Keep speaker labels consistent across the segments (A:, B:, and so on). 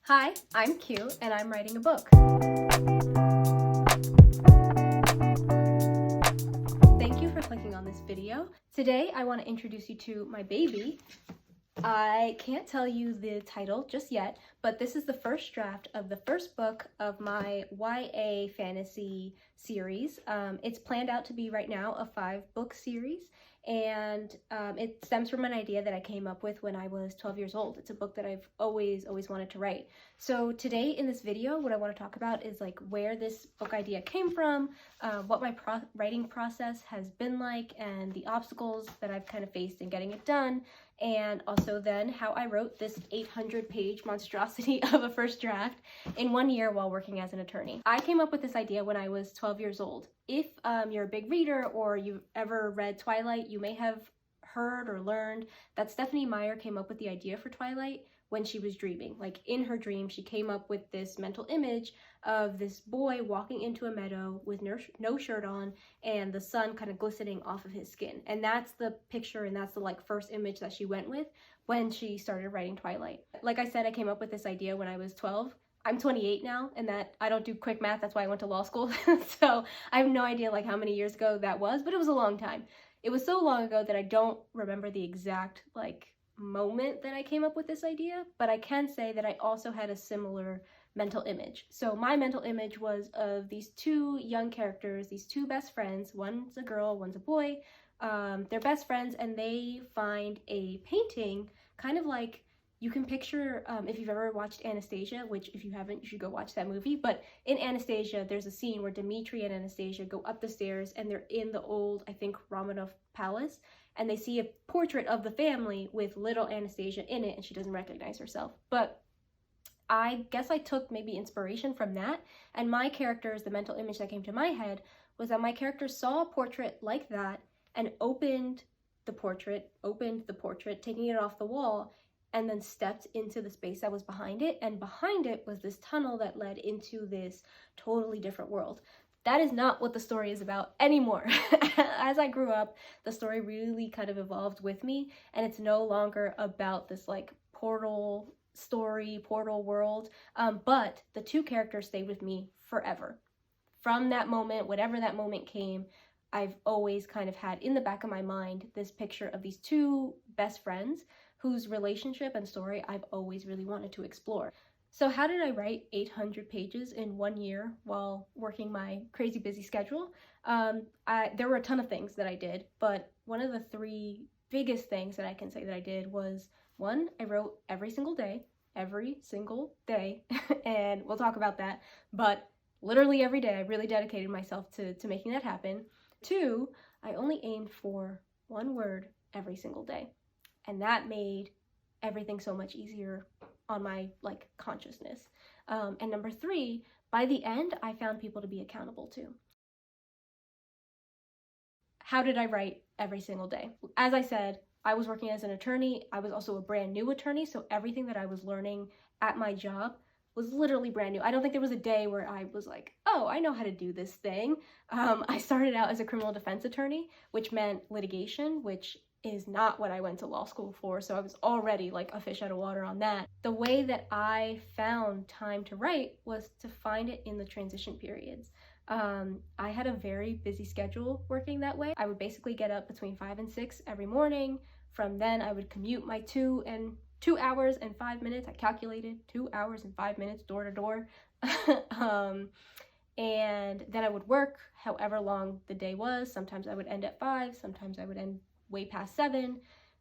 A: Hi, I'm Q, and I'm writing a book. Thank you for clicking on this video. Today, I want to introduce you to my baby. I can't tell you the title just yet, but this is the first draft of the first book of my YA fantasy series. It's planned out to be right now a 5-book series, and it stems from an idea that I came up with when I was 12 years old. It's a book that I've always wanted to write. So today in this video, what I want to talk about is like where this book idea came from, what my writing process has been like, and the obstacles that I've kind of faced in getting it done, and also then how I wrote this 800-page monstrosity of a first draft in 1 year while working as an attorney. I came up with this idea when I was 12 years old. If you're a big reader or you've ever read Twilight, you may have heard or learned that Stephenie Meyer came up with the idea for Twilight when she was dreaming. Like in her dream, she came up with this mental image of this boy walking into a meadow with no shirt on and the sun kind of glistening off of his skin. And that's the picture, and that's the like first image that she went with when she started writing Twilight. Like I said, I came up with this idea when I was 12. I'm 28 now, and that I don't do quick math, that's why I went to law school. So I have no idea like how many years ago that was, but it was a long time. It was so long ago that I don't remember the exact like moment that I came up with this idea, but I can say that I also had a similar mental image. So my mental image was of these two young characters, these two best friends. One's a girl, one's a boy. They're best friends, and they find a painting, kind of like you can picture, if you've ever watched Anastasia, which if you haven't, you should go watch that movie. But in Anastasia, there's a scene where Dmitri and Anastasia go up the stairs, and they're in the old, I think, Romanov palace, and they see a portrait of the family with little Anastasia in it, and she doesn't recognize herself. But I guess I took maybe inspiration from that, and my characters, the mental image that came to my head was that my characters saw a portrait like that and opened the portrait, taking it off the wall, and then stepped into the space that was behind it, and behind it was this tunnel that led into this totally different world. That is not what the story is about anymore. As I grew up, the story really kind of evolved with me, and it's no longer about this like portal story, portal world, but the two characters stayed with me forever. From that moment, whatever that moment came, I've always kind of had in the back of my mind this picture of these two best friends whose relationship and story I've always really wanted to explore. So how did I write 800 pages in 1 year while working my crazy busy schedule? There were a ton of things that I did, but one of the 3 biggest things that I can say that I did was, 1, I wrote every single day, and we'll talk about that, but literally every day I really dedicated myself to making that happen. 2, I only aimed for 1 word every single day, and that made everything so much easier on my like consciousness. And number 3, by the end, I found people to be accountable to. How did I write every single day? As I said, I was working as an attorney. I was also a brand new attorney, so everything that I was learning at my job was literally brand new. I don't think there was a day where I was like, oh, I know how to do this thing. I started out as a criminal defense attorney, which meant litigation, which is not what I went to law school for, so I was already like a fish out of water on that. The way that I found time to write was to find it in the transition periods. I had a very busy schedule working that way. I would basically get up between 5 and 6 every morning. From then I would commute my 2 hours and 5 minutes. I calculated 2 hours and 5 minutes door to door. And then I would work however long the day was. Sometimes I would end at 5, sometimes I would end way past 7.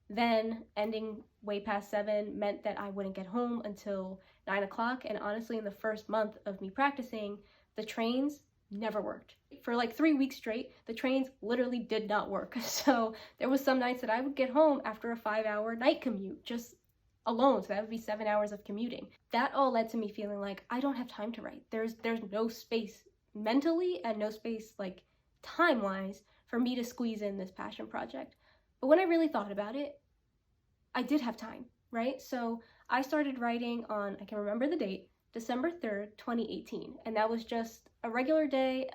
A: Then ending way past 7 meant that I wouldn't get home until 9 o'clock. And honestly, in the first month of me practicing, the trains never worked. For like 3 weeks straight, the trains literally did not work. So there was some nights that I would get home after a 5-hour night commute, just alone. So that would be 7 hours of commuting. That all led to me feeling like I don't have time to write. There's no space mentally and no space like time-wise for me to squeeze in this passion project. But when I really thought about it, I did have time, right? So I started writing on, I can remember the date, December 3rd, 2018. And that was just a regular day.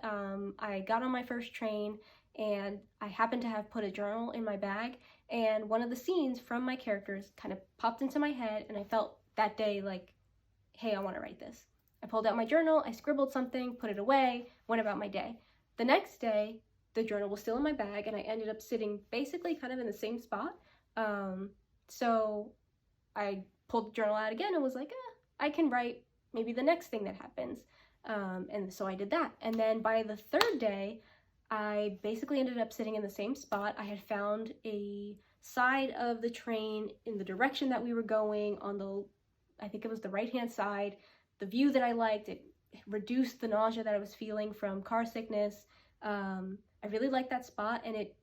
A: I got on my first train, and I happened to have put a journal in my bag, and one of the scenes from my characters kind of popped into my head, and I felt that day like hey, I want to write this. I pulled out my journal, I scribbled something, put it away, went about my day. The next day, the journal was still in my bag, and I ended up sitting basically kind of in the same spot. So I pulled the journal out again and was like, I can write maybe the next thing that happens. And so I did that. And then by the third day, I basically ended up sitting in the same spot. I had found a side of the train in the direction that we were going on the, I think it was the right-hand side, the view that I liked. It reduced the nausea that I was feeling from car sickness. I really liked that spot, and it,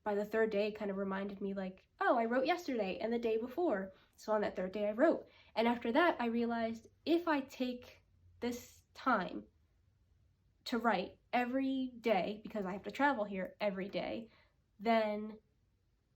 A: by the third day, kind of reminded me like, oh, I wrote yesterday and the day before. So on that third day I wrote. And after that, I realized if I take this time to write every day, because I have to travel here every day, then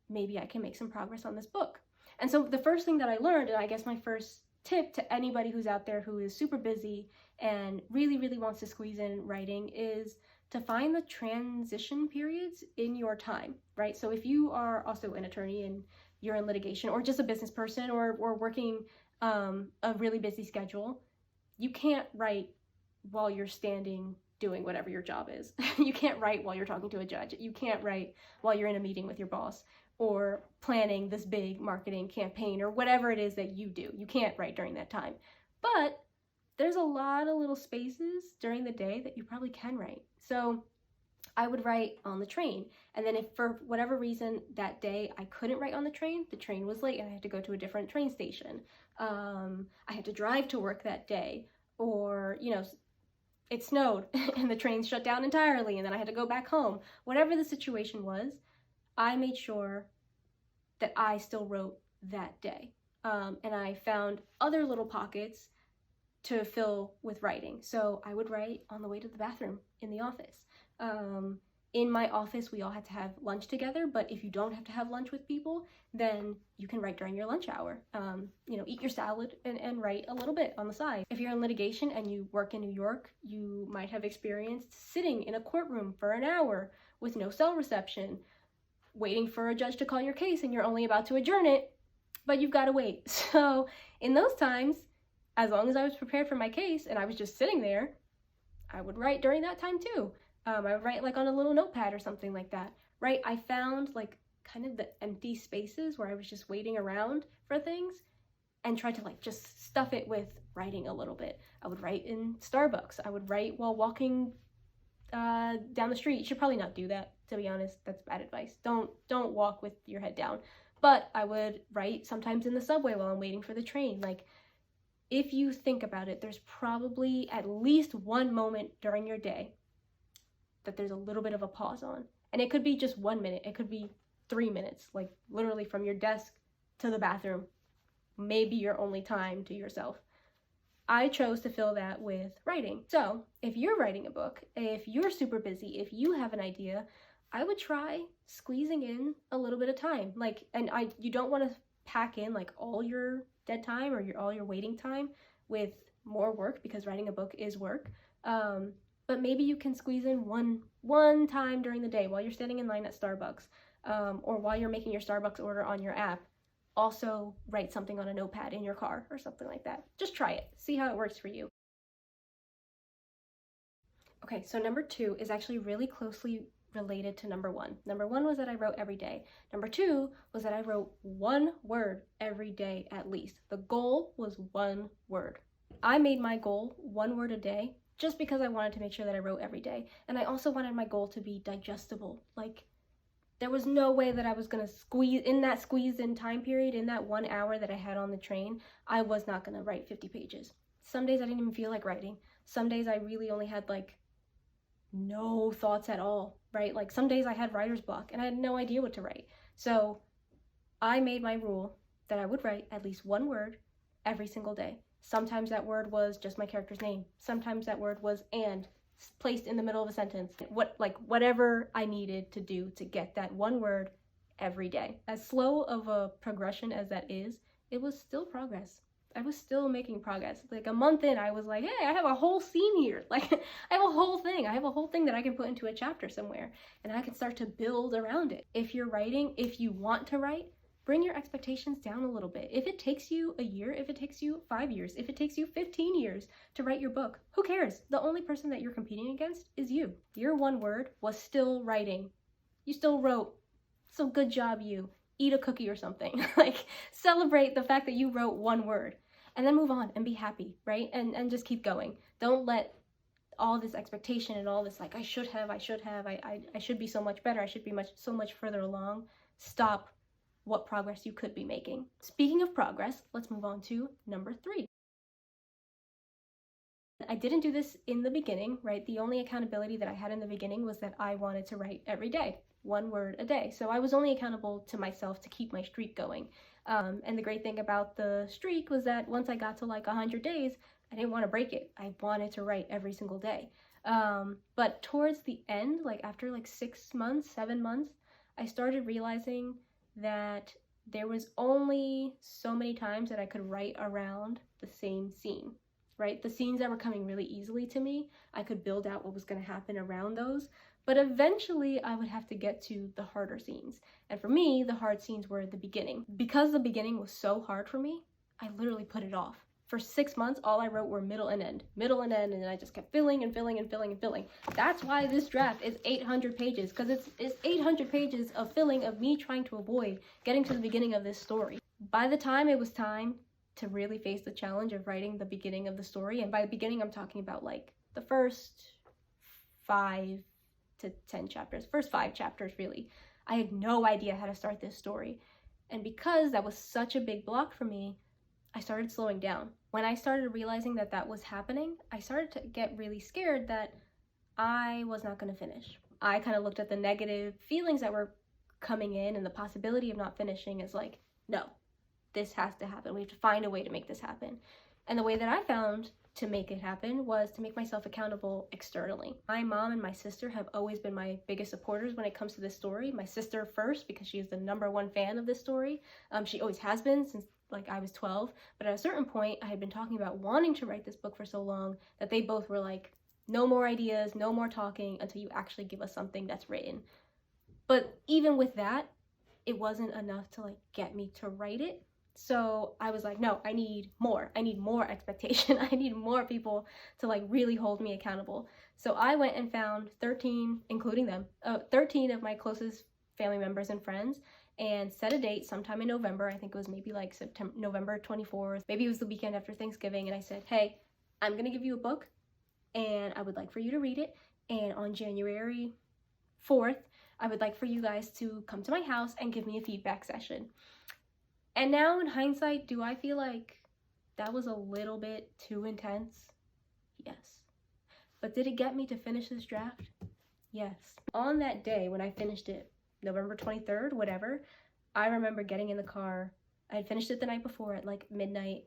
A: maybe I can make some progress on this book. And so the first thing that I learned, and I guess my first tip to anybody who's out there who is super busy and really, really wants to squeeze in writing, is to find the transition periods in your time, right? So if you are also an attorney and you're in litigation, or just a business person, or working a really busy schedule, you can't write while you're standing doing whatever your job is. You can't write while you're talking to a judge. You can't write while you're in a meeting with your boss or planning this big marketing campaign or whatever it is that you do. You can't write during that time. But there's a lot of little spaces during the day that you probably can write. So I would write on the train. And then if for whatever reason that day I couldn't write on the train was late and I had to go to a different train station. I had to drive to work that day, or, you know, it snowed and the train shut down entirely and then I had to go back home. Whatever the situation was, I made sure that I still wrote that day. And I found other little pockets to fill with writing. So I would write on the way to the bathroom in the office. In my office, we all had to have lunch together, but if you don't have to have lunch with people, then you can write during your lunch hour. You know, eat your salad and write a little bit on the side. If you're in litigation and you work in New York, you might have experienced sitting in a courtroom for an hour with no cell reception, waiting for a judge to call your case, and you're only about to adjourn it, but you've got to wait. So in those times, as long as I was prepared for my case and I was just sitting there, I would write during that time too. I would write like on a little notepad or something like that, right? I found like kind of the empty spaces where I was just waiting around for things and tried to like just stuff it with writing a little bit. I would write in Starbucks. I would write while walking down the street. You should probably not do that, to be honest. That's bad advice. Don't walk with your head down. But I would write sometimes in the subway while I'm waiting for the train. Like, if you think about it, there's probably at least one moment during your day that there's a little bit of a pause on. And it could be just 1 minute. It could be 3 minutes, like literally from your desk to the bathroom. Maybe your only time to yourself. I chose to fill that with writing. So if you're writing a book, if you're super busy, if you have an idea, I would try squeezing in a little bit of time. Like, and you don't want to pack in like all your dead time or all your waiting time with more work, because writing a book is work. But maybe you can squeeze in one time during the day while you're standing in line at Starbucks, or while you're making your Starbucks order on your app. Also write something on a notepad in your car or something like that. Just try it. See how it works for you. Okay, so number 2 is actually really closely related to number 1. Number 1 was that I wrote every day. Number 2 was that I wrote 1 word every day at least. The goal was 1 word. I made my goal 1 word a day just because I wanted to make sure that I wrote every day. And I also wanted my goal to be digestible. Like, there was no way that I was gonna squeezed in time period, in that 1 hour that I had on the train, I was not gonna write 50 pages. Some days I didn't even feel like writing. Some days I really only had like no thoughts at all, right? Like some days I had writer's block and I had no idea what to write. So I made my rule that I would write at least 1 word every single day. Sometimes that word was just my character's name. Sometimes that word was "and" placed in the middle of a sentence. Whatever I needed to do to get that 1 word every day. As slow of a progression as that is, it was still progress. I was still making progress. Like a month in, I was like, hey, I have a whole scene here. Like, I have a whole thing. I have a whole thing that I can put into a chapter somewhere, and I can start to build around it. If you're writing, if you want to write, bring your expectations down a little bit. If it takes you a year, if it takes you 5 years, if it takes you 15 years to write your book, who cares? The only person that you're competing against is you. Your one word was still writing. You still wrote. So good job, you. Eat a cookie or something. Like, celebrate the fact that you wrote one word. And then move on and be happy, right? And just keep going. Don't let all this expectation and all this, like, I should be so much better, I should be so much further along, stop what progress you could be making. Speaking of progress, let's move on to number 3. I didn't do this in the beginning, right? The only accountability that I had in the beginning was that I wanted to write every day, 1 word a day. So I was only accountable to myself to keep my streak going. And the great thing about the streak was that once I got to like 100 days, I didn't want to break it. I wanted to write every single day. But towards the end, like after like 6 months, 7 months, I started realizing that there was only so many times that I could write around the same scene, right? The scenes that were coming really easily to me, I could build out what was going to happen around those. But eventually I would have to get to the harder scenes. And for me, the hard scenes were the beginning. Because the beginning was so hard for me, I literally put it off. For 6 months, all I wrote were middle and end, and then I just kept filling and filling and filling and filling. That's why this draft is 800 pages, because it's 800 pages of filling of me trying to avoid getting to the beginning of this story. By the time it was time to really face the challenge of writing the beginning of the story, and by the beginning I'm talking about like the first 5 to 10 chapters, first 5 chapters really, I had no idea how to start this story. And because that was such a big block for me, I started slowing down. When I started realizing that that was happening, I started to get really scared that I was not going to finish. I kind of looked at the negative feelings that were coming in and the possibility of not finishing as like, no, this has to happen. We have to find a way to make this happen. And the way that I found to make it happen was to make myself accountable externally. My mom and my sister have always been my biggest supporters when it comes to this story. My sister first, because she is the #1 fan of this story. She always has been since like I was 12, but at a certain point I had been talking about wanting to write this book for so long that they both were like, no more ideas, no more talking until you actually give us something that's written. But even with that, it wasn't enough to like get me to write it. So I was like, no, I need more expectation. I need more people to like really hold me accountable. So I went and found 13, including them, 13 of my closest family members and friends, and set a date sometime in November. I think it was maybe like November 24th. Maybe it was the weekend after Thanksgiving. And I said, hey, I'm going to give you a book and I would like for you to read it. And on January 4th, I would like for you guys to come to my house and give me a feedback session. And now in hindsight, do I feel like that was a little bit too intense? Yes. But did it get me to finish this draft? Yes. On that day when I finished it, November 23rd, whatever, I remember getting in the car. I had finished it the night before at like midnight.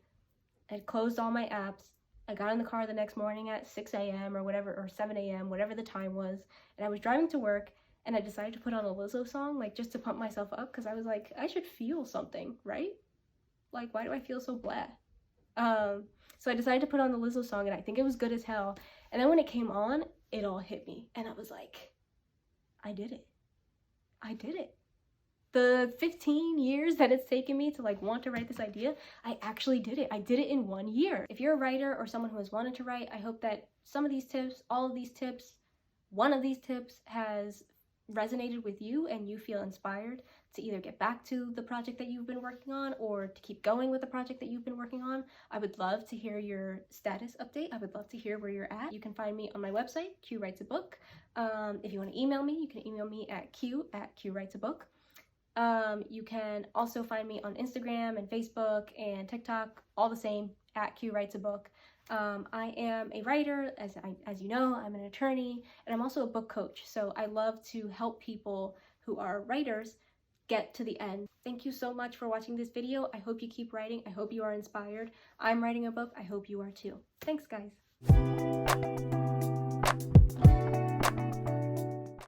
A: I had closed all my apps. I got in the car the next morning at 6 a.m. or whatever, or 7 a.m., whatever the time was, and I was driving to work, and I decided to put on a Lizzo song, like just to pump myself up, because I was like, I should feel something, right? Like, why do I feel so blah? So I decided to put on the Lizzo song, and I think it was good as hell. And then when it came on, it all hit me, and I was like, I did it. I did it. The 15 years that it's taken me to like want to write this idea, I actually did it. I did it in 1 year. If you're a writer or someone who has wanted to write, I hope that some of these tips, all of these tips, one of these tips has resonated with you and you feel inspired to either get back to the project that you've been working on or to keep going with the project that you've been working on. I would love to hear your status update. I would love to hear where you're at. You can find me on my website, Q Writes a Book. If you want to email me, you can email me at q@qwritesabook. You can also find me on Instagram and Facebook and TikTok, all the same, at Q Writes a Book. I am a writer, as you know, I'm an attorney, and I'm also a book coach. So I love to help people who are writers get to the end. Thank you so much for watching this video. I hope you keep writing. I hope you are inspired. I'm writing a book. I hope you are too. Thanks, guys.